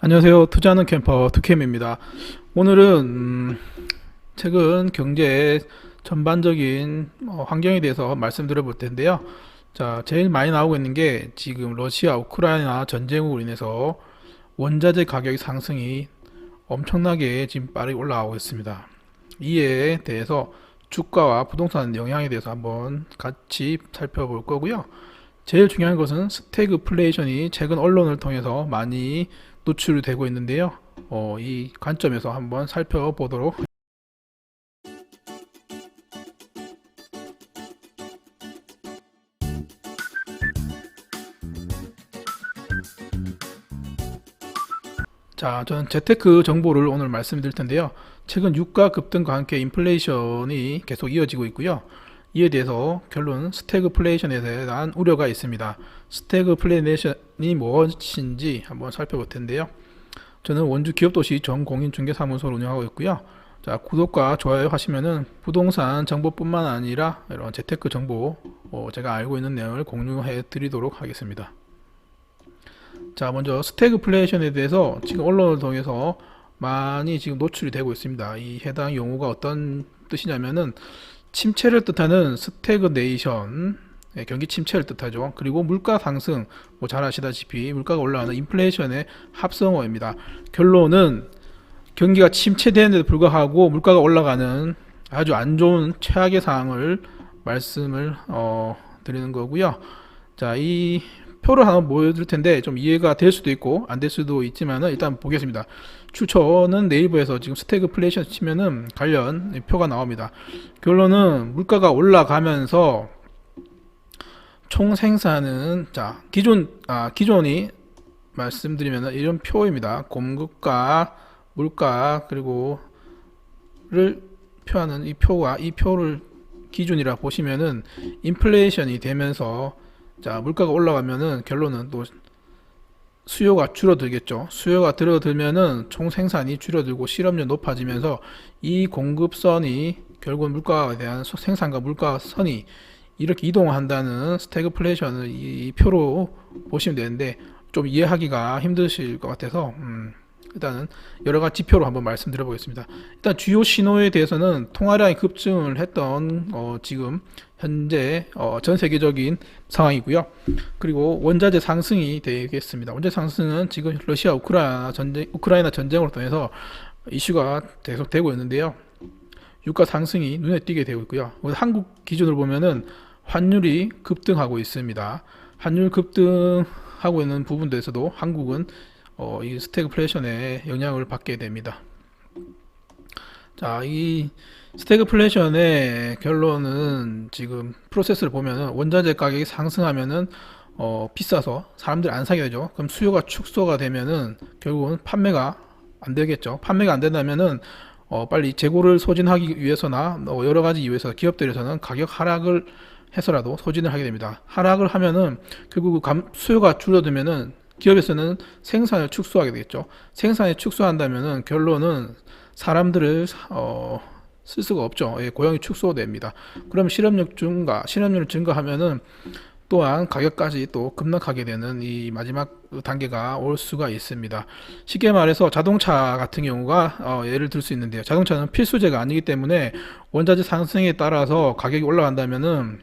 안녕하세요. 투자하는 캠퍼 투캠입니다. 오늘은 최근 경제 전반적인 환경에 대해서 말씀드려 볼 텐데요. 자, 제일 많이 나오고 있는 게 지금 러시아 우크라이나 전쟁으로 인해서 원자재 가격 상승이 엄청나게 지금 빠르게 올라가고 있습니다. 이에 대해서 주가와 부동산 영향에 대해서 한번 같이 살펴볼 거고요. 제일 중요한 것은 스태그플레이션이 최근 언론을 통해서 많이 노출되고 있는데요. 이 관점에서 한번 살펴보도록. 자, 저는 재테크 정보를 오늘 말씀드릴 텐데요. 최근 유가 급등과 함께 인플레이션이 계속 이어지고 있고요. 이에 대해서 결론 스태그플레이션에 대한 우려가 있습니다. 스태그플레이션이 무엇인지 한번 살펴볼 텐데요. 저는 원주 기업도시 전공인중개사무소를 운영하고 있고요. 자, 구독과 좋아요 하시면은 부동산 정보뿐만 아니라 이런 재테크 정보, 제가 알고 있는 내용을 공유해 드리도록 하겠습니다. 자, 먼저 스태그플레이션에 대해서 지금 언론을 통해서 많이 지금 노출이 되고 있습니다. 이 해당 용어가 어떤 뜻이냐면은 침체를 뜻하는 스태그네이션, 경기 침체를 뜻하죠. 그리고 물가 상승, 뭐 잘 아시다시피 물가가 올라가는 인플레이션의 합성어입니다. 결론은 경기가 침체되는데도 불구하고 물가가 올라가는 아주 안 좋은 최악의 상황을 말씀을 드리는 거고요. 자, 이 표를 한번 보여드릴 텐데 좀 이해가 될 수도 있고 안 될 수도 있지만 일단 보겠습니다. 저는 네이버에서 지금 스태그플레이션 치면은 관련 표가 나옵니다. 결론은 물가가 올라가면서 총 생산은 자 기존이 말씀드리면 이런 표입니다. 공급과 물가 그리고 를 표하는 이 표를 기준이라 보시면은 인플레이션이 되면서 자 물가가 올라가면은 결론은 또 수요가 줄어들겠죠. 수요가 줄어들면은 총 생산이 줄어들고 실업률 높아지면서 이 공급선이 결국 물가에 대한 생산과 물가선이 이렇게 이동한다는 스태그플레이션을 이 표로 보시면 되는데 좀 이해하기가 힘드실 것 같아서 일단은 여러 가지 지표로 한번 말씀드려 보겠습니다. 일단 주요 신호에 대해서는 통화량이 급증을 했던 지금 현재 전 세계적인 상황이고요. 그리고 원자재 상승이 되겠습니다. 원자재 상승은 지금 러시아 우크라이나 전쟁으로 통해서 이슈가 계속되고 있는데요. 유가 상승이 눈에 띄게 되고 있고요. 한국 기준으로 보면은 환율이 급등하고 있습니다. 환율 급등하고 있는 부분들에서도 한국은 이 스태그플레이션의 영향을 받게 됩니다. 자, 이 스태그플레이션의 결론은 지금 프로세스를 보면은 원자재 가격이 상승하면은 비싸서 사람들이 안 사게 되죠. 그럼 수요가 축소가 되면은 결국은 판매가 안 되겠죠. 판매가 안 된다면은 빨리 재고를 소진하기 위해서나 여러 가지 이유에서 기업들에서는 가격 하락을 해서라도 소진을 하게 됩니다. 하락을 하면은 결국 수요가 줄어들면은 기업에서는 생산을 축소하게 되겠죠. 생산을 축소한다면은 결론은 사람들을 쓸 수가 없죠. 예, 고용이 축소됩니다. 그럼 실업률 증가하면은 또한 가격까지 또 급락하게 되는 이 마지막 단계가 올 수가 있습니다. 쉽게 말해서 자동차 같은 경우가 예를 들 수 있는데요. 자동차는 필수재가 아니기 때문에 원자재 상승에 따라서 가격이 올라간다면은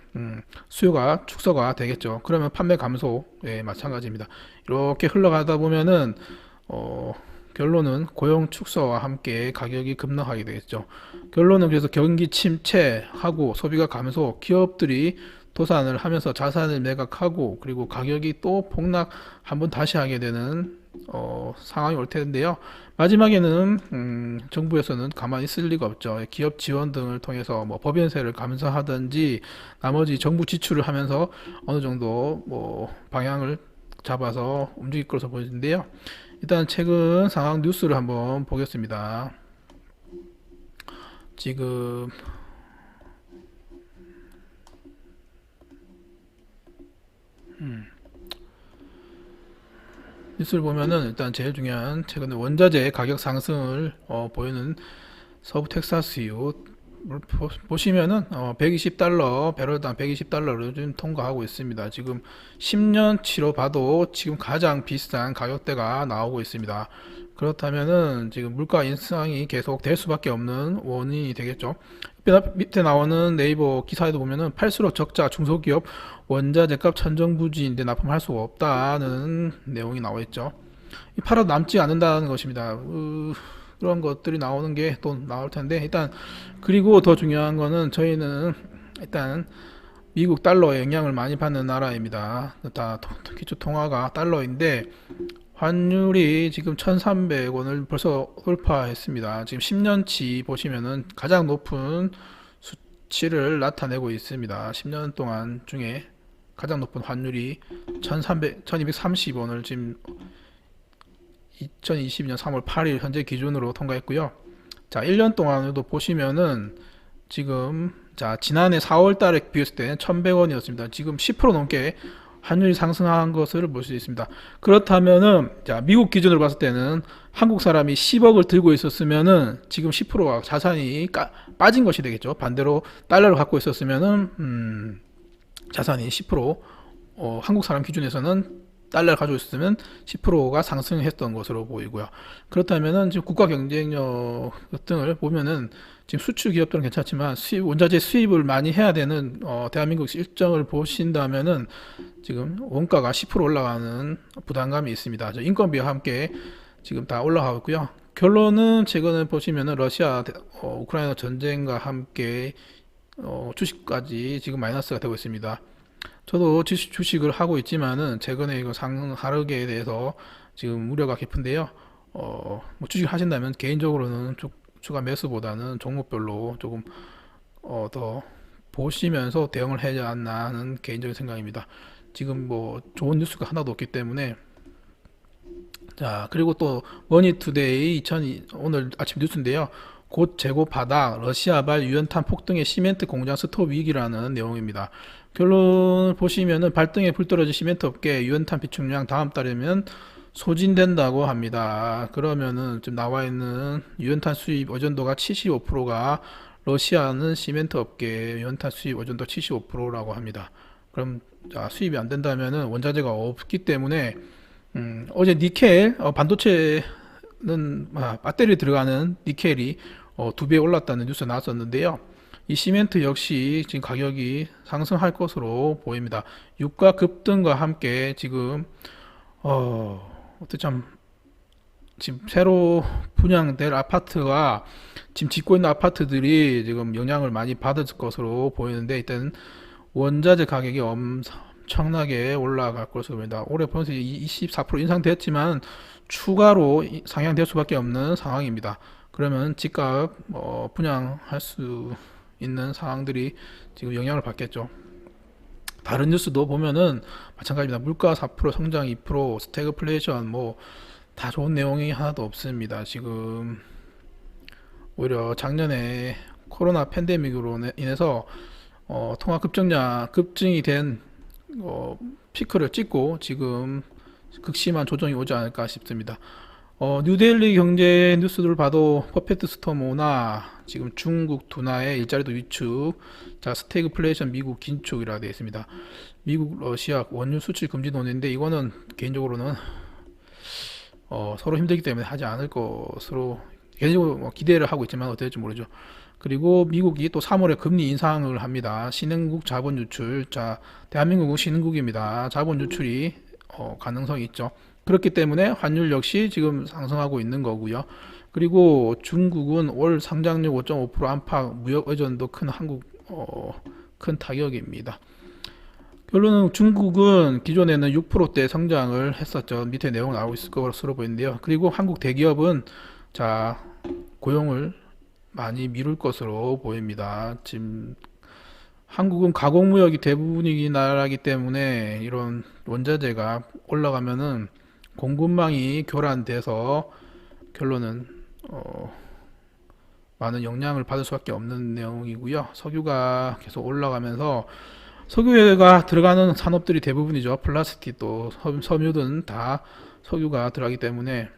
수요가 축소가 되겠죠. 그러면 판매 감소 마찬가지입니다. 이렇게 흘러가다 보면은 결론은 고용 축소와 함께 가격이 급락하게 되겠죠. 결론은 그래서 경기 침체하고 소비가 감소, 기업들이 도산을 하면서 자산을 매각하고 그리고 가격이 또 폭락 한번 다시 하게 되는 상황이 올 텐데요. 마지막에는 정부에서는 가만히 있을 리가 없죠. 기업 지원 등을 통해서 뭐 법인세를 감사하든지 나머지 정부 지출을 하면서 어느 정도 뭐 방향을 잡아서 움직일 것으로 보이는데요. 일단 최근 상황 뉴스를 한번 보겠습니다. 지금 뉴스를 보면은 일단 제일 중요한 최근에 원자재 가격 상승을 보이는 서부 텍사스유 보시면은 120달러 배럴당 120달러를 좀 통과하고 있습니다. 지금 10년치로 봐도 지금 가장 비싼 가격대가 나오고 있습니다. 그렇다면은 지금 물가 인상이 계속 될 수밖에 없는 원인이 되겠죠. 밑에 나오는 네이버 기사에도 보면은 팔수록 적자 중소기업 원자재값 천정부지인데 납품할 수가 없다는 내용이 나와 있죠. 팔아도 남지 않는다는 것입니다. 그런 것들이 나오는 게 또 나올 텐데, 일단 그리고 더 중요한 거는 저희는 일단 미국 달러에 영향을 많이 받는 나라입니다. 다 기초 통화가 달러인데 환율이 지금 1,300원을 벌써 돌파했습니다. 지금 10년치 보시면은 가장 높은 수치를 나타내고 있습니다. 10년 동안 중에 가장 높은 환율이 1230원을 지금 2022년 3월 8일 현재 기준으로 통과했고요. 자, 1년 동안에도 보시면은 지금 자, 지난해 4월 달에 비했을 때 1,100원이었습니다. 지금 10% 넘게 환율이 상승한 것을 볼 수 있습니다. 그렇다면은 자, 미국 기준으로 봤을 때는 한국 사람이 10억을 들고 있었으면은 지금 10%가 자산이 빠진 것이 되겠죠. 반대로 달러를 갖고 있었으면은 자산이 10% 한국 사람 기준에서는 달러를 가지고 있으면 10%가 상승했던 것으로 보이고요. 그렇다면은 지금 국가 경쟁력 등을 보면은 지금 수출 기업들은 괜찮지만 원자재 수입을 많이 해야 되는 대한민국 일정을 보신다면은 지금 원가가 10% 올라가는 부담감이 있습니다. 인건비와 함께 지금 다 올라가고 있고요. 결론은 최근에 보시면은 러시아 우크라이나 전쟁과 함께 주식까지 지금 마이너스가 되고 있습니다. 저도 주식을 하고 있지만은 최근에 이거 하락에 대해서 지금 우려가 깊은데요. 뭐 주식 하신다면 개인적으로는 추가 매수보다는 종목별로 조금 더 보시면서 대응을 해야 하나 하는 개인적인 생각입니다. 지금 뭐 좋은 뉴스가 하나도 없기 때문에. 자, 그리고 또 머니투데이 오늘 아침 뉴스인데요. 곧 재고 바닥, 러시아발 유연탄 폭등의 시멘트 공장 스톱 위기라는 내용입니다. 결론을 보시면은 발등에 불 떨어진 시멘트 업계 유연탄 비축량 다음 달이면 소진된다고 합니다. 그러면은 지금 나와 있는 유연탄 수입 의존도가 75%가 러시아는 시멘트 업계 유연탄 수입 의존도 75%라고 합니다. 그럼 자, 수입이 안 된다면은 원자재가 없기 때문에 어제 니켈 반도체는 배터리 들어가는 니켈이 2배 올랐다는 뉴스 나왔었는데요. 이 시멘트 역시 지금 가격이 상승할 것으로 보입니다. 유가 급등과 함께 지금 어떻게 참 지금 새로 분양될 아파트가 지금 짓고 있는 아파트들이 지금 영향을 많이 받을 것으로 보이는데, 일단 원자재 가격이 엄청나게 올라갈 것으로 보입니다. 올해 보면서 24% 인상됐지만 추가로 상향될 수밖에 없는 상황입니다. 그러면 집값 분양할 수 있는 상황들이 지금 영향을 받겠죠. 다른 뉴스도 보면은 마찬가지입니다. 물가 4%, 성장 2%, 스태그플레이션 뭐 다 좋은 내용이 하나도 없습니다. 지금 오히려 작년에 코로나 팬데믹으로 인해서 통화 급증이 된 피크를 찍고 지금 극심한 조정이 오지 않을까 싶습니다. 뉴델리 경제 뉴스들을 봐도 퍼펙트 스토모나 지금 중국 둔화의 일자리도 위축, 자, 스태그플레이션 미국 긴축이라 되어 있습니다. 미국 러시아 원유 수출 금지 논의인데 이거는 개인적으로는 서로 힘들기 때문에 하지 않을 것으로 개인적으로 기대를 하고 있지만 어떻게 될지 모르죠. 그리고 미국이 또 3월에 금리 인상을 합니다. 신흥국 자본 유출, 자, 대한민국은 신흥국입니다. 자본 유출이 가능성이 있죠. 그렇기 때문에 환율 역시 지금 상승하고 있는 거고요. 그리고 중국은 올 상장률 5.5% 안팎, 무역 의존도 큰 큰 타격입니다. 결론은 중국은 기존에는 6%대 성장을 했었죠. 밑에 내용 나오고 있을 것으로 보이는데요. 그리고 한국 대기업은 자, 고용을 많이 미룰 것으로 보입니다. 지금 한국은 가공무역이 대부분이긴 나라이기 때문에 이런 원자재가 올라가면은 공급망이 교란돼서 결론은 많은 영향을 받을 수밖에 없는 내용이고요. 석유가 계속 올라가면서 석유가 들어가는 산업들이 대부분이죠. 플라스틱 또 섬유든 다 석유가 들어가기 때문에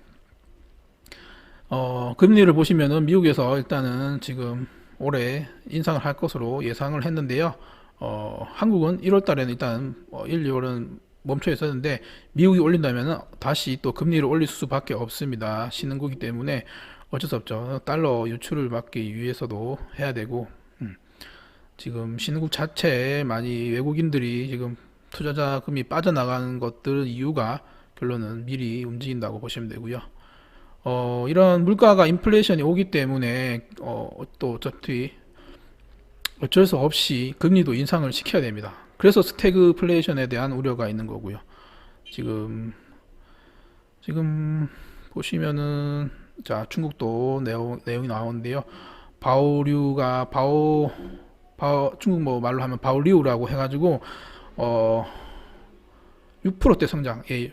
금리를 보시면은 미국에서 일단은 지금 올해 인상을 할 것으로 예상을 했는데요. 한국은 1월 달에는 일단 1, 2월은 멈춰 있었는데 미국이 올린다면 다시 또 금리를 올릴 수밖에 없습니다. 신흥국이기 때문에 어쩔 수 없죠. 달러 유출을 막기 위해서도 해야 되고, 지금 신흥국 자체에 많이 외국인들이 지금 투자 자금이 빠져나가는 것들 이유가 결론은 미리 움직인다고 보시면 되고요. 이런 물가가 인플레이션이 오기 때문에 또 어차피 어쩔 수 없이 금리도 인상을 시켜야 됩니다. 그래서 스태그플레이션에 대한 우려가 있는 거고요. 지금 보시면은 자 중국도 내용이 나오는데요. 중국 뭐 말로 하면 바오리우라고 해가지고 6%대 성장, 예,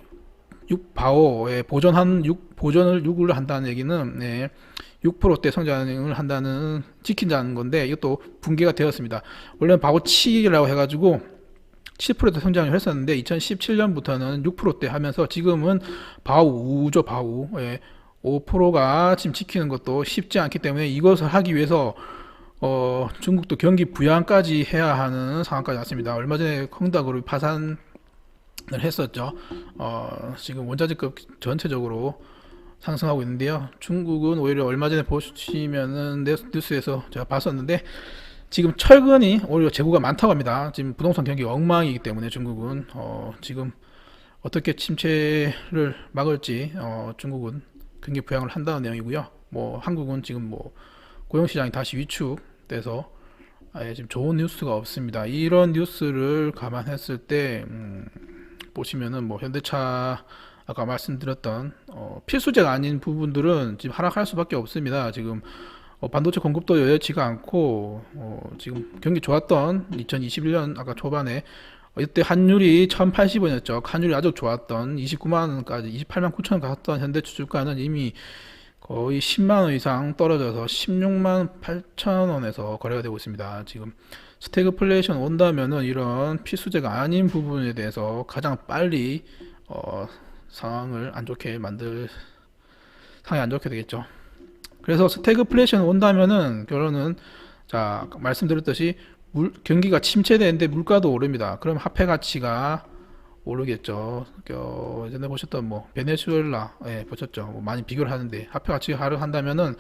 6바오에 보전을 6을 한다는 얘기는, 네, 6%대 성장을 지킨다는 건데 이것도 붕괴가 되었습니다. 원래는 바오7이라고 해가지고 7%대 성장을 했었는데 2017년부터는 6%대 하면서 지금은 바오5죠. 바오, 예, 5%가 지금 지키는 것도 쉽지 않기 때문에 이것을 하기 위해서 중국도 경기 부양까지 해야 하는 상황까지 왔습니다. 얼마 전에 헝다그룹이 파산을 했었죠. 지금 원자재급 전체적으로 상승하고 있는데요. 중국은 오히려 얼마 전에 보시면은 뉴스에서 제가 봤었는데 지금 철근이 오히려 재고가 많다고 합니다. 지금 부동산 경기가 엉망이기 때문에 중국은 지금 어떻게 침체를 막을지 중국은 경기 부양을 한다는 내용이고요. 뭐 한국은 지금 뭐 고용시장이 다시 위축돼서 아예 지금 좋은 뉴스가 없습니다. 이런 뉴스를 감안했을 때 보시면은 뭐 현대차 아까 말씀드렸던 필수재가 아닌 부분들은 지금 하락할 수밖에 없습니다. 지금 반도체 공급도 여여치가 않고 지금 경기 좋았던 2021년 아까 초반에 이때 환율이 1080원이었죠. 환율이 아주 좋았던 29만 원까지 28만 9천 원 갔던 현대주주가는 이미 거의 10만 원 이상 떨어져서 16만 8천 원에서 거래가 되고 있습니다. 지금 스태그플레이션 온다면은 이런 필수재가 아닌 부분에 대해서 가장 빨리 상황이 안 좋게 되겠죠. 그래서 스태그플레이션 온다면은 결론은 자 말씀드렸듯이 경기가 침체되는데 물가도 오릅니다. 그럼 화폐 가치가 오르겠죠. 예전에 보셨던 뭐 베네수엘라, 예, 보셨죠. 뭐 많이 비교를 하는데 화폐 가치가 하락한다면은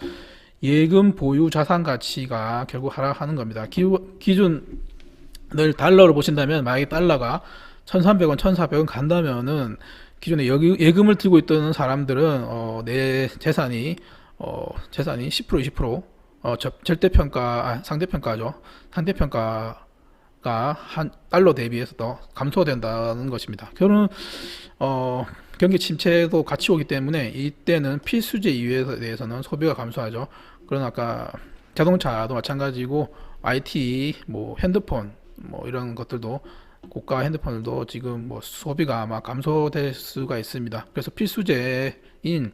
예금 보유 자산 가치가 결국 하락하는 겁니다. 기준을 달러로 보신다면 만약에 달러가 1,300원, 1,400원 간다면은 기존에 예금을 들고 있던 사람들은 내 재산이 10% 20% 상대평가죠. 상대평가가 한 달러 대비해서 더 감소된다는 것입니다. 결국은 경기 침체도 같이 오기 때문에 이때는 필수재 이유에 대해서는 소비가 감소하죠. 그러나 아까 자동차도 마찬가지고 IT, 뭐 핸드폰, 뭐 이런 것들도 고가 핸드폰들도 지금 뭐 소비가 아마 감소될 수가 있습니다. 그래서 필수재인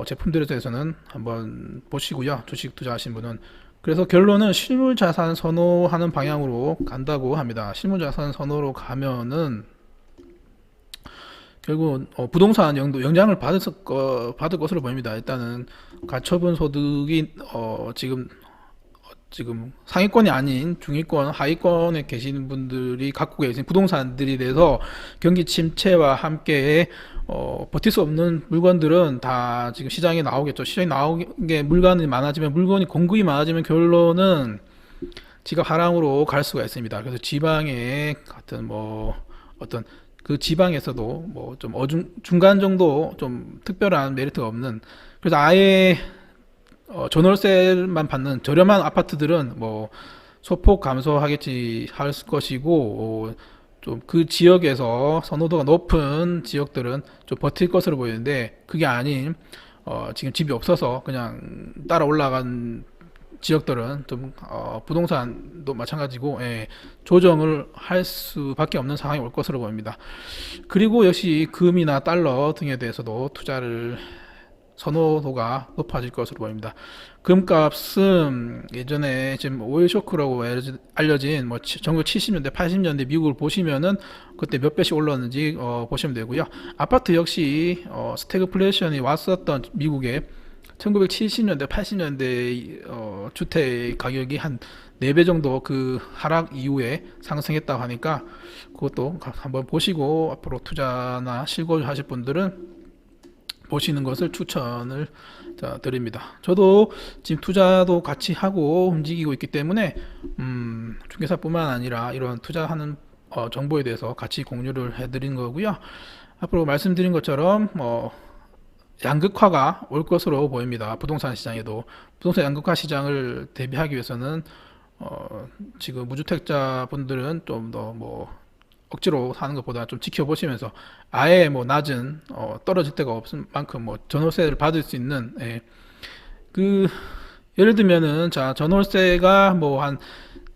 제품들에 대해서는 한번 보시고요. 주식 투자하신 분은. 그래서 결론은 실물 자산 선호하는 방향으로 간다고 합니다. 실물 자산 선호로 가면은 결국은 부동산 영향을 받을 것으로 보입니다. 일단은 가처분 소득이 지금 상위권이 아닌 중위권, 하위권에 계시는 분들이 갖고 계신 부동산들이 돼서 경기 침체와 함께 버틸 수 없는 물건들은 다 지금 시장에 나오겠죠. 시장에 나오게 물건이 많아지면 공급이 많아지면 결론은 지갑 하락으로 갈 수가 있습니다. 그래서 지방에 같은 뭐 어떤 그 지방에서도 뭐 좀 중간 정도 좀 특별한 메리트가 없는, 그래서 아예 전월세만 받는 저렴한 아파트들은 뭐 소폭 감소하겠지 할 것이고, 좀 그 지역에서 선호도가 높은 지역들은 좀 버틸 것으로 보이는데, 그게 아닌 지금 집이 없어서 그냥 따라 올라간 지역들은 좀 부동산도 마찬가지고, 예, 조정을 할 수밖에 없는 상황이 올 것으로 보입니다. 그리고 역시 금이나 달러 등에 대해서도 투자를 선호도가 높아질 것으로 보입니다. 금값은 예전에 지금 오일 쇼크라고 알려진 뭐 1970년대, 80년대 미국을 보시면은 그때 몇 배씩 올랐는지 보시면 되고요. 아파트 역시 스태그플레이션이 왔었던 미국에 1970년대, 80년대 주택 가격이 한 4배 정도 그 하락 이후에 상승했다고 하니까 그것도 한번 보시고 앞으로 투자나 실거주 하실 분들은 보시는 것을 추천을 드립니다. 저도 지금 투자도 같이 하고 움직이고 있기 때문에 중개사뿐만 아니라 이런 투자하는 정보에 대해서 같이 공유를 해드린 거고요. 앞으로 말씀드린 것처럼 양극화가 올 것으로 보입니다. 부동산 시장에도 부동산 양극화 시장을 대비하기 위해서는 지금 무주택자 분들은 좀 더 억지로 사는 것보다 좀 지켜보시면서 아예 낮은 떨어질 데가 없을 만큼 전월세를 받을 수 있는 예를 들면은 자 전월세가 한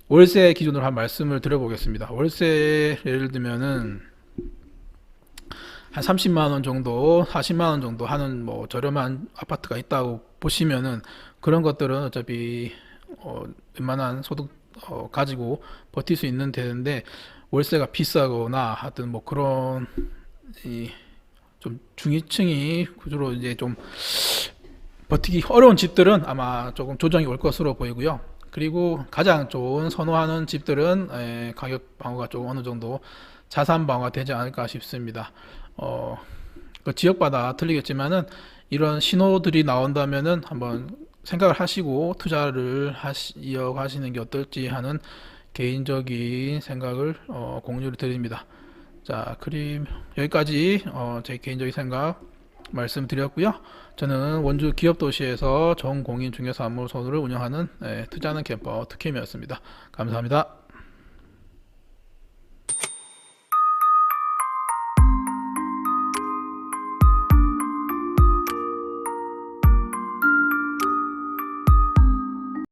월세 기준으로 한 말씀을 드려보겠습니다. 월세 예를 들면은 한 30만원 정도 40만원 정도 하는 저렴한 아파트가 있다고 보시면은 그런 것들은 어차피 웬만한 소득 가지고 버틸 수 있는 데인데 월세가 비싸거나 하여튼 그런 좀 중위층이 구조로 이제 좀 버티기 어려운 집들은 아마 조금 조정이 올 것으로 보이고요. 그리고 가장 좋은 선호하는 집들은 가격 방어가 좀 어느 정도 자산 방어가 되지 않을까 싶습니다. 그 지역마다 틀리겠지만은 이런 신호들이 나온다면은 한번 생각을 하시고 투자를 이어가시는 게 어떨지 하는 개인적인 생각을 공유를 드립니다. 자, 그림 여기까지 제 개인적인 생각 말씀드렸고요. 저는 원주 기업도시에서 정공인 중개사무소를 운영하는 투자하는 캠퍼 특캠이었습니다. 감사합니다.